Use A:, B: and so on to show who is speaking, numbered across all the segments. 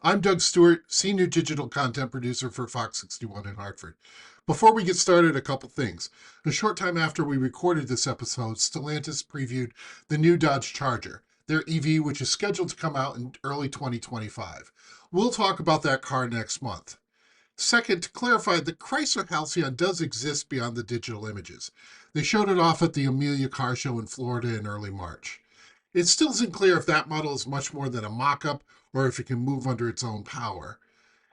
A: I'm Doug Stewart, Senior Digital Content Producer for Fox 61 in Hartford. Before we get started, a couple things. A short time after we recorded this episode, Stellantis previewed the new Dodge Charger, their EV, which is scheduled to come out in early 2025. We'll talk about that car next month. Second, to clarify, the Chrysler Halcyon does exist beyond the digital images. They showed it off at the Amelia Car Show in Florida in early March. It still isn't clear if that model is much more than a mock-up or if it can move under its own power.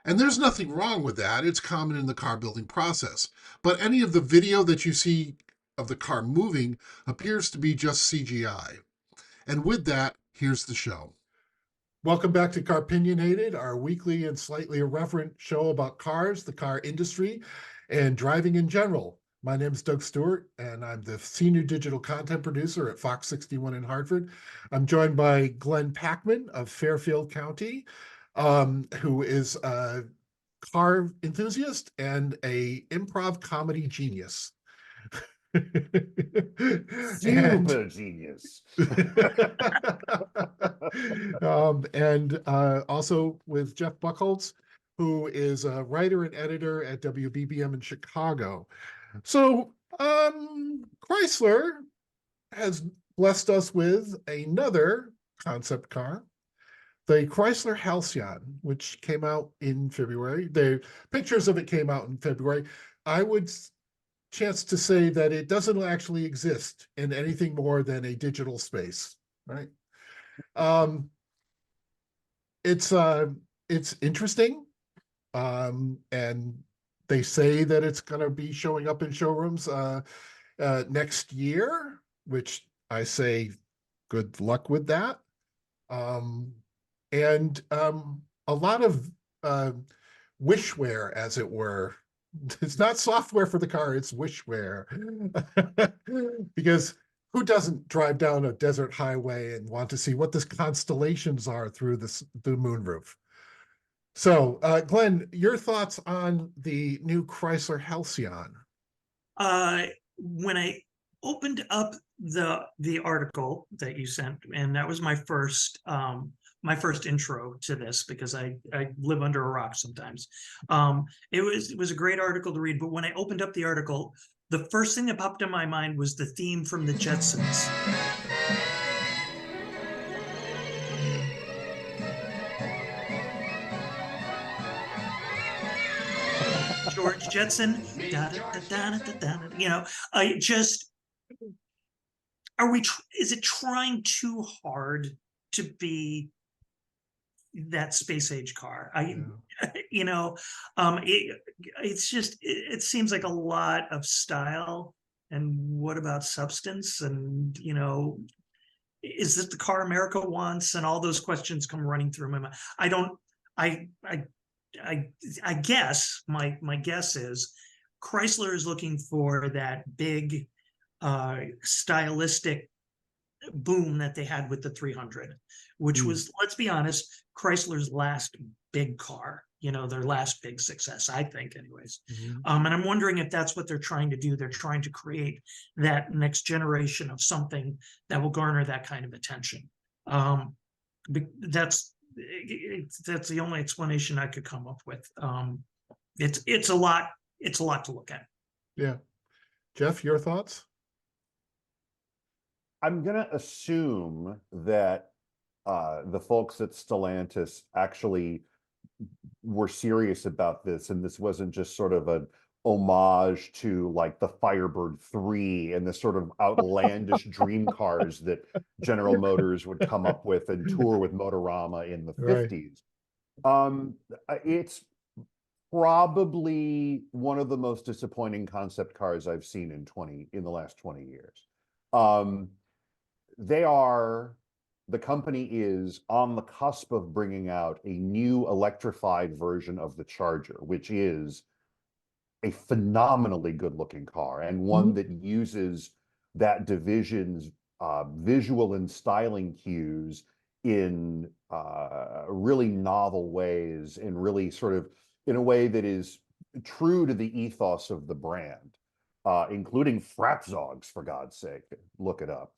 A: And there's nothing wrong with that. It's common in the car building process. But any of the video that you see of the car moving appears to be just CGI. And with that, here's the show. Welcome back to Car-opinionated, our weekly and slightly irreverent show about cars, the car industry, and driving in general. My name is Doug Stewart, and I'm the Senior Digital Content Producer at Fox 61 in Hartford. I'm joined by Glenn Packman of Fairfield County, who is a car enthusiast and a improv comedy genius.
B: Super genius.
A: And also with Jeff Buchholz, who is a writer and editor at WBBM in Chicago. So Chrysler has blessed us with another concept car, the Chrysler Halcyon, which came out in February. The pictures of it came out in February. I would chance to say that it doesn't actually exist in anything more than a digital space, right? It's interesting, and they say that it's going to be showing up in showrooms next year, which I say good luck with that. And a lot of wishware, as it were. It's not software for the car, it's wishware. Because who doesn't drive down a desert highway and want to see what the constellations are through the moonroof? So, Glenn, your thoughts on the new Chrysler Halcyon?
C: When I opened up the article that you sent, and that was my first intro to this, because I live under a rock sometimes. It was a great article to read, but when I opened up the article, the first thing that popped in my mind was the theme from the Jetsons. George Jetson, I just, is it trying too hard to be that space age car? It's just, it seems like a lot of style, and what about substance? And is this the car America wants? And all those questions come running through my mind. I guess my guess is Chrysler is looking for that big stylistic boom that they had with the 300, which was, let's be honest, Chrysler's last big car, their last big success, I think, anyways. And I'm wondering if that's what they're trying to do. They're trying to create that next generation of something that will garner that kind of attention. That's the only explanation I could come up with. It's a lot to look at.
A: Yeah. Jeff, your thoughts?
B: I'm going to assume that the folks at Stellantis actually were serious about this, and this wasn't just sort of an homage to like the Firebird 3 and the sort of outlandish dream cars that General Motors would come up with and tour with Motorama in the 50s. It's probably one of the most disappointing concept cars I've seen in the last 20 years. The company is on the cusp of bringing out a new electrified version of the Charger, which is a phenomenally good looking car, and one that uses that division's visual and styling cues in really novel ways, and really sort of in a way that is true to the ethos of the brand, including Frapzogs, for God's sake. Look it up.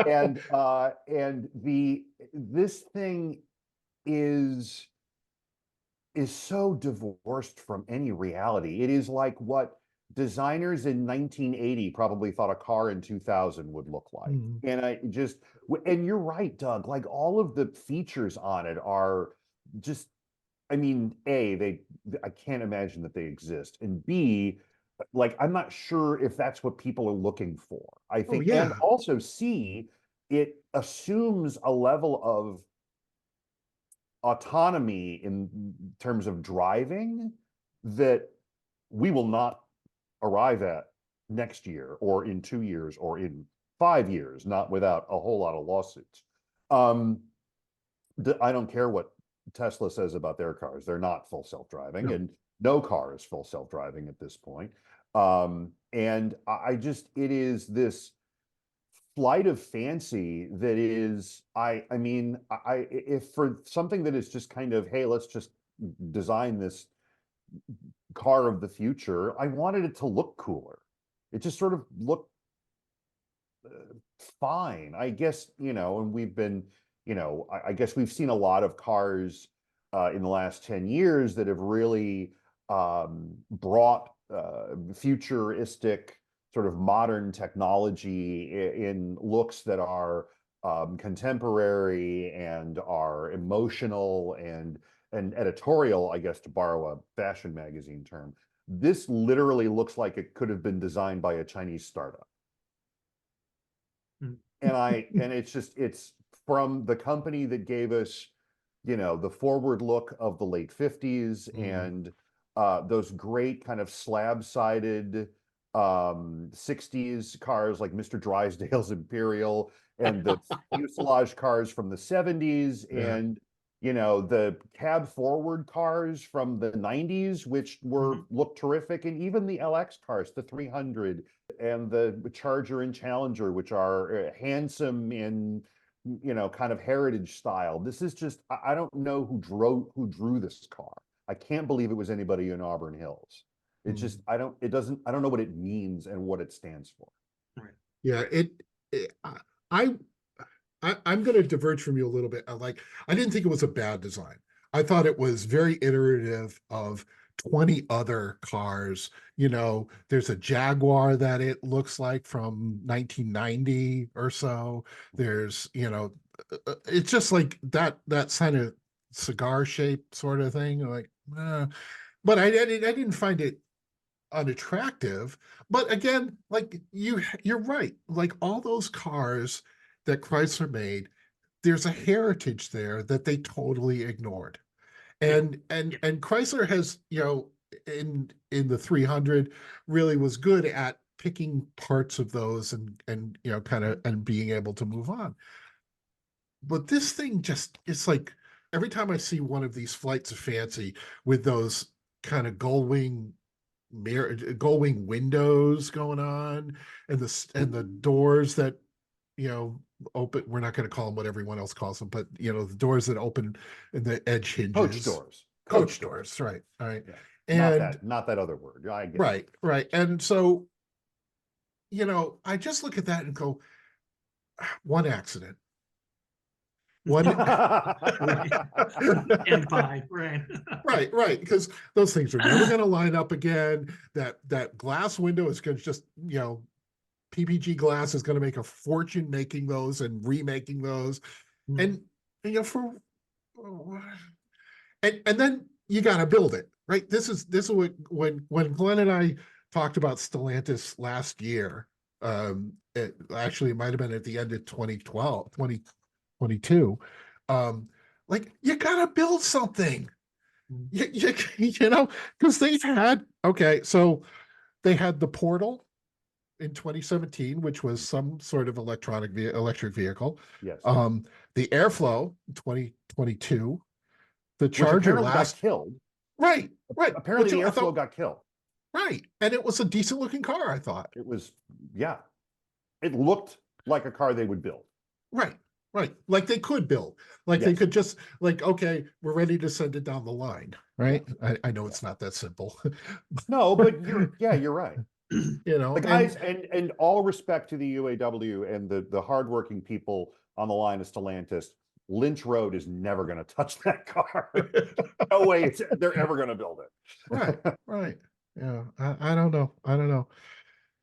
B: And this thing is so divorced from any reality. It is like what designers in 1980 probably thought a car in 2000 would look like.
A: Mhm.
B: And and you're right, Doug, like all of the features on it are just, I mean, I can't imagine that they exist. And B, like, I'm not sure if that's what people are looking for. I
A: Oh
B: think, and
A: yeah.
B: also C, it assumes a level of autonomy in terms of driving that we will not arrive at next year or in 2 years or in 5 years, not without a whole lot of lawsuits. Um, I don't care what Tesla says about their cars. They're not full self-driving,
A: No.
B: and no car is full self-driving at this point. And I just, it is this flight of fancy that is, I mean, if for something that is just kind of, hey, let's just design this car of the future, I wanted it to look cooler. It just sort of looked fine, I guess, and we've been, I guess we've seen a lot of cars in the last 10 years that have really brought futuristic sort of modern technology in looks that are contemporary and are emotional and editorial, I guess, to borrow a fashion magazine term. This literally looks like it could have been designed by a Chinese startup. And it's from the company that gave us, the forward look of the late 50s and those great kind of slab-sided 60s cars like Mr. Drysdale's Imperial and the fuselage cars from the 70s
A: Yeah.
B: and the cab forward cars from the 90s, which looked terrific, and even the LX cars, the 300 and the Charger and Challenger, which are handsome in kind of heritage style. This is just, I don't know who drew this car. I can't believe it was anybody in Auburn Hills. It's just, I don't know what it means and what it stands for.
C: Right.
A: Yeah, I, I'm going to diverge from you a little bit. I didn't think it was a bad design. I thought it was very iterative of 20 other cars. There's a Jaguar that it looks like from 1990 or so. There's, it's just like that kind of cigar shaped sort of thing. Like, but I didn't find it unattractive. But again, like you're right. Like all those cars that Chrysler made, there's a heritage there that they totally ignored. And Chrysler has, in the 300 really was good at picking parts of those and kind of and being able to move on. But this thing just, it's like every time I see one of these flights of fancy with those kind of gull wing windows going on and the doors that open, we're not going to call them what everyone else calls them, but the doors that open and the edge hinges. Coach doors, right. All right.
B: Yeah.
A: And
B: not that other word. I get
A: right,
B: it.
A: right. And so I just look at that and go, one accident, one
C: And by right.
A: right, because those things are never going to line up again. That glass window is going to just PPG glass is going to make a fortune making those and remaking those. And for and then you got to build it, right? This is what when Glenn and I talked about Stellantis last year. Actually, it might have been at the end of 2012, 2022. Like you got to build something. Because they've had, so they had the Portal in 2017, which was some sort of electric vehicle.
B: Yes.
A: The Airflow in 2022, the
B: Which
A: Charger
B: apparently got killed.
A: Right.
B: Apparently the Airflow got killed.
A: Right. And it was a decent looking car, I thought.
B: It was, yeah. It looked like a car they would build.
A: Right. Like they could build. Like they could just okay, we're ready to send it down the line. Right. I know it's not that simple.
B: No, but you're right.
A: The
B: guys, and all respect to the UAW and the hardworking people on the line of Stellantis. Lynch Road is never going to touch that car. No way they're ever going to build it.
A: Right, right. Yeah, I don't know. I don't know.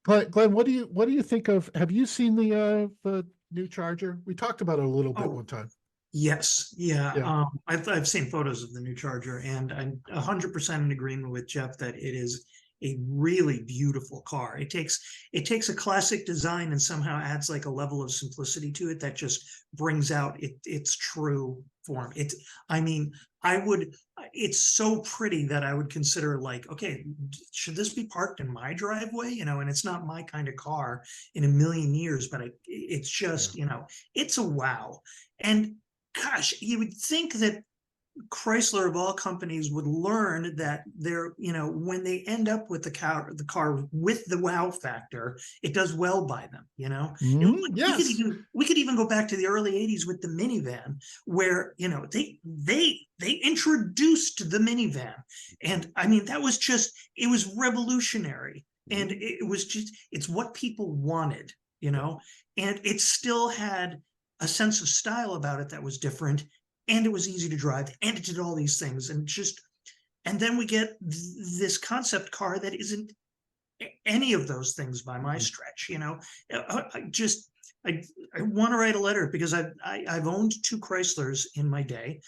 A: Glenn, what do you think of? Have you seen the new Charger? We talked about it a little bit
C: Oh,
A: one time.
C: yes, yeah.
A: Yeah.
C: I've seen photos of the new Charger, and I'm 100% in agreement with Jeff that it is a really beautiful car. It takes a classic design and somehow adds like a level of simplicity to it that just brings out its true form. I mean, it's so pretty that I would consider like, okay, should this be parked in my driveway? And it's not my kind of car in a million years, but it's just, it's a wow. And gosh, you would think that Chrysler of all companies would learn that when they end up with the car with the wow factor, it does well by them.
A: Yes.
C: We could even go back to the early '80s with the minivan, where they introduced the minivan, and I mean that was it was revolutionary, and it's what people wanted, and it still had a sense of style about it that was different, and it was easy to drive, and it did all these things, and then we get this concept car that isn't any of those things by my stretch. I want to write a letter because I've owned two Chryslers in my day.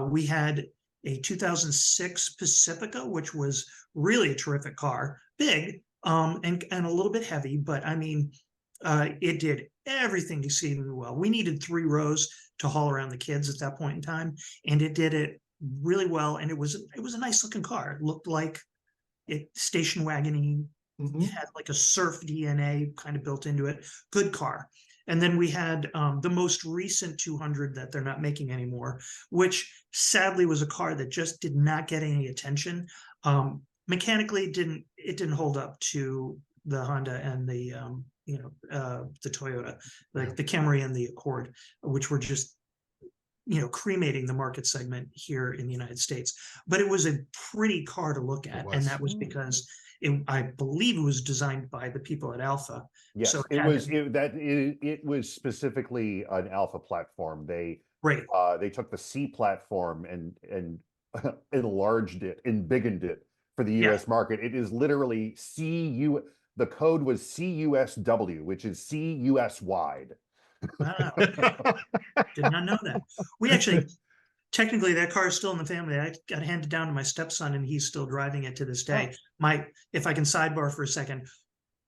C: We had a 2006 Pacifica, which was really a terrific car, big, and a little bit heavy, but I mean, it did everything exceedingly well. We needed 3 rows to haul around the kids at that point in time, and it did it really well. And it was a nice looking car. It looked like station wagony. It had like a surf DNA kind of built into it. Good car. And then we had the most recent 200 that they're not making anymore, which sadly was a car that just did not get any attention. Mechanically, it didn't hold up to the Honda and the Toyota, like the Camry and the Accord, which were just cremating the market segment here in the United States. But it was a pretty car to look at, and that was because I believe it was designed by the people at Alpha.
B: Yes,
C: so
B: it was specifically an Alpha platform. They took the C platform and enlarged it and biggened it for the US market. It is literally CU. The code was CUSW, which is CUS wide.
C: Wow. Did not know that. We actually, technically, that car is still in the family. I got handed down to my stepson, and he's still driving it to this day. If I can sidebar for a second,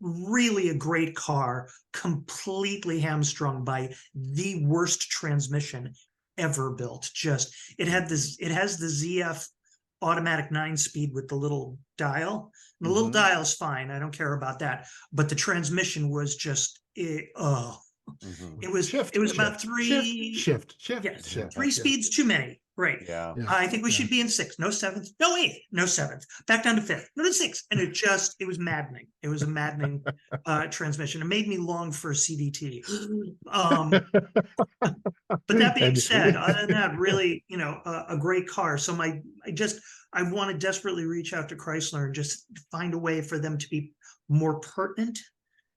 C: really a great car, completely hamstrung by the worst transmission ever built. It has the ZF automatic 9-speed with the little dial. And the little dial is fine. I don't care about that. But the transmission was just It was about three
A: shift.
C: Yes, 3 speeds too many. Right.
B: Yeah.
C: I think we should be in 6th, no 7th, no 8th, no 7th, back down to 5th, no to 6th. And it was maddening. It was a maddening transmission. It made me long for CVT. But that being said, other than that, really, a great car. So I want to desperately reach out to Chrysler and just find a way for them to be more pertinent.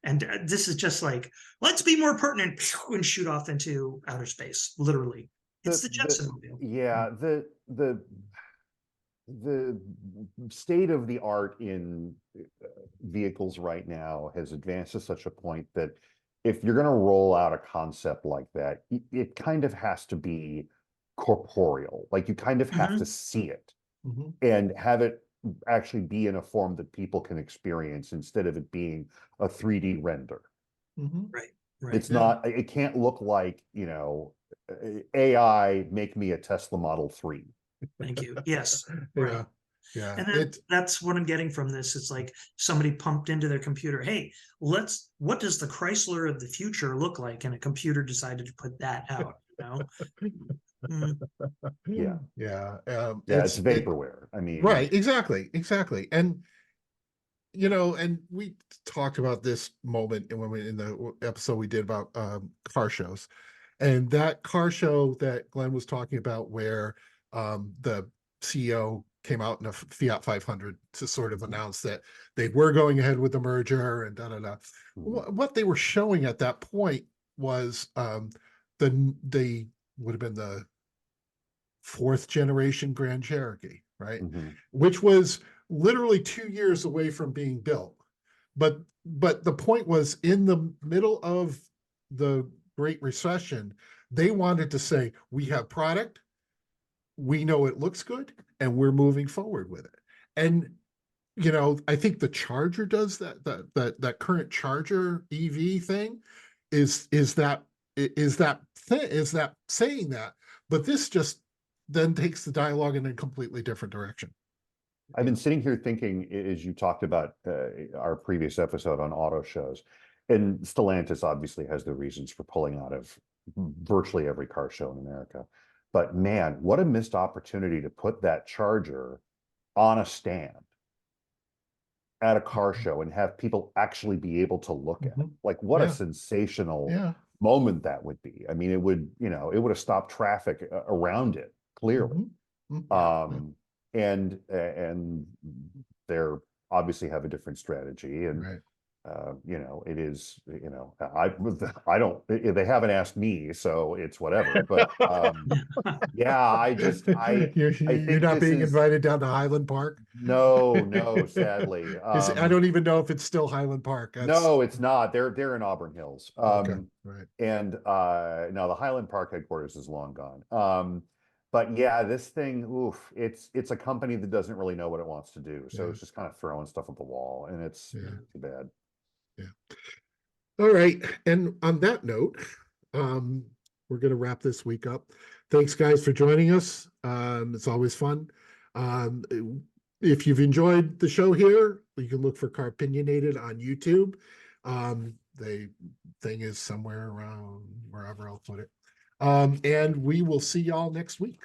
C: And this is just like, let's be more pertinent and shoot off into outer space, literally. It's the Jetson mobile.
B: Yeah, the state of the art in vehicles right now has advanced to such a point that if you're going to roll out a concept like that, it kind of has to be corporeal. Like you kind of have to see it and have it actually be in a form that people can experience instead of it being a 3D render.
C: Right.
B: It's not, it can't look like, AI make me a Tesla Model 3.
C: Thank you. Yes. Right.
A: Yeah.
C: And that's what I'm getting from this. It's like somebody pumped into their computer, hey, what does the Chrysler of the future look like? And a computer decided to put that out,
B: Yeah.
A: It's
B: vaporware. I mean,
A: right. Exactly. And, and we talked about this moment in the episode we did about car shows, and that car show that Glenn was talking about where the CEO came out in a Fiat 500 to sort of announce that they were going ahead with the merger and What they were showing at that point was the would have been the 4th generation Grand Cherokee, right?
B: Mhm.
A: Which was literally 2 years away from being built. But the point was, in the middle of the Great Recession, they wanted to say, we have product, we know it looks good, and we're moving forward with it. And you know, I think the Charger does that current Charger EV thing is that saying that, but this just then takes the dialogue in a completely different direction.
B: I've been sitting here thinking, as you talked about our previous episode on auto shows, and Stellantis obviously has the reasons for pulling out of virtually every car show in America. But man, what a missed opportunity to put that Charger on a stand at a car show and have people actually be able to look at it. Like, what a
A: Yeah.
B: sensational
A: Yeah.
B: moment that would be. I mean, it would, you know, it would have stopped traffic around it, clearly. And they're obviously have a different strategy, and
A: Right.
B: you know, it is, you know, I don't, they haven't asked me, so it's whatever. But yeah, I
A: you're
B: think
A: not
B: this
A: being
B: is
A: invited down to Highland Park.
B: no, sadly.
A: I don't even know if it's still Highland Park.
B: No, it's not. They're in Auburn Hills.
A: Okay, right.
B: And no, the Highland Park headquarters is long gone. But yeah, this thing, oof, it's a company that doesn't really know what it wants to do. So
A: Yeah.
B: it's just kind of throwing stuff at the wall, and it's
A: Yeah.
B: too bad.
A: Yeah. All right. And on that note, we're going to wrap this week up. Thanks, guys, for joining us. It's always fun. If you've enjoyed the show here, you can look for Car-opinionated on YouTube. The thing is somewhere around wherever I'll put it. And we will see y'all next week.